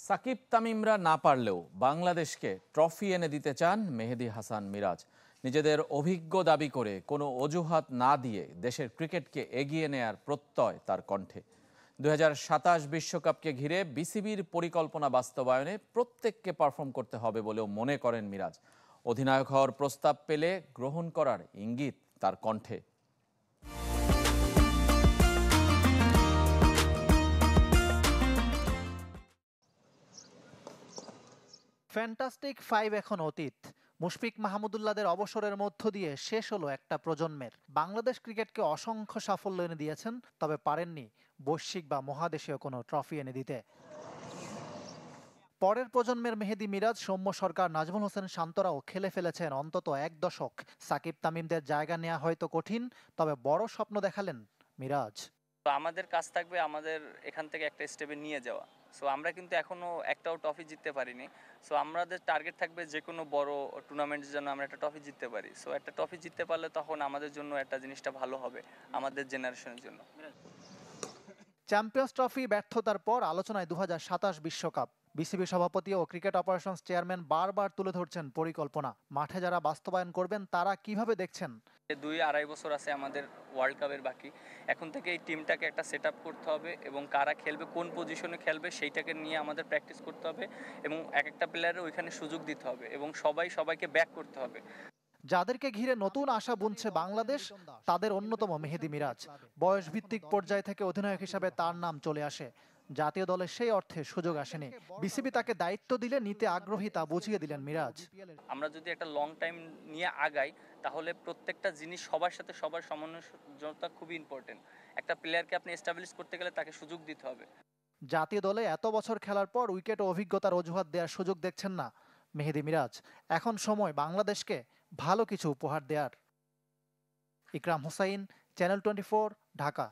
সাকিব তামিমরা না পারলেও বাংলাদেশকে ট্রফি এনে দিতে চান মেহেদী হাসান মিরাজ। নিজেদের অভিজ্ঞ দাবি করে কোনো অজুহাত না দিয়ে দেশের ক্রিকেটকে এগিয়ে নেয়ার প্রত্যয় তার কণ্ঠে। 2027 বিশ্বকাপকে ঘিরে বিসিবির পরিকল্পনা বাস্তবায়নে প্রত্যেককে পারফর্ম করতে হবে বলেও মনে করেন মিরাজ। অধিনায়ক হওয়ার প্রস্তাব পেলে গ্রহণ করার ইঙ্গিত তার কণ্ঠে। ফ্যান্টাস্টিক ফাইভ এখন অতীত। মুশফিক মাহমুদুল্লাহদের অবসরের মধ্য দিয়ে শেষ হলো একটা প্রজন্মের। বাংলাদেশ ক্রিকেটকে অসংখ্য সাফল্য এনে দিয়েছেন, তবে পারেননি বৈশ্বিক বা মহাদেশীয় কোনো ট্রফি এনে দিতে। পরের প্রজন্মের মেহেদী মিরাজ, সৌম্য সরকার, নাজমুল হোসেন শান্তরাও খেলে ফেলেছেন অন্তত এক দশক। সাকিব তামিমদের জায়গা নেওয়া হয়তো কঠিন, তবে বড় স্বপ্ন দেখালেন মিরাজ। তো আমাদের কাজ থাকবে আমাদের এখান থেকে একটা স্টেপে নিয়ে যাওয়া। সো আমরা কিন্তু এখনো একটাও ট্রফি জিততে পারিনি। সো আমাদের টার্গেট থাকবে যে কোনো বড় টুর্নামেন্টের জন্য আমরা একটা ট্রফি জিততে পারি। সো একটা ট্রফি জিততে পারলে তখন আমাদের জন্য একটা জিনিসটা ভালো হবে, আমাদের জেনারেশনের জন্য। চ্যাম্পিয়ন্স ট্রফি ব্যর্থতার পর আলোচনায় 2027 বিশ্বকাপ। বিসিবি সভাপতি ও ক্রিকেট অপারেশনস চেয়ারম্যান বারবার তুলে ধরছেন পরিকল্পনা। মাঠে যারা বাস্তবায়ন করবেন তারা কিভাবে দেখছেন? 2-2.5 বছর আছে আমাদের ওয়ার্ল্ড কাপের বাকি। এখন থেকে এই টিমটাকে একটা সেট আপ করতে হবে এবং কারা খেলবে, কোন পজিশনে খেলবে সেইটাকে নিয়ে আমাদের প্র্যাকটিস করতে হবে এবং এক একটা প্লেয়ারের ওইখানে সুযোগ দিতে হবে এবং সবাইকে ব্যাক করতে হবে। যাদেরকে ঘিরে নতুন আশা বুনছে বাংলাদেশ, তাদের অন্যতম মেহেদী মিরাজ। বয়সভিত্তিক পর্যায় থেকে অধিনায়ক হিসাবে তার নাম চলে আসে। জাতীয় দলে সেই অর্থে সুযোগ আসেনি। বিসিবি তাকে দায়িত্ব দিলে নিতে আগ্রহী তা বুঝিয়ে দিলেন মিরাজ। আমরা যদি একটা লং টাইম নিয়ে আগাই তাহলে প্রত্যেকটা জিনিস সবার সাথে সবার সমন্বয়তা খুবই ইম্পর্টেন্ট। একটা প্লেয়ারকে আপনি এস্টাবলিশ করতে গেলে তাকে সুযোগ দিতে হবে। জাতীয় দলে এত বছর খেলার পর উইকেট ও অভিজ্ঞতার অজুহাত দেওয়ার সুযোগ দেখছেন না মেহেদী মিরাজ। এখন সময় বাংলাদেশকে ভালো কিছু উপহার দেওয়ার। ইকরাম হোসাইন, চ্যানেল 24, ঢাকা।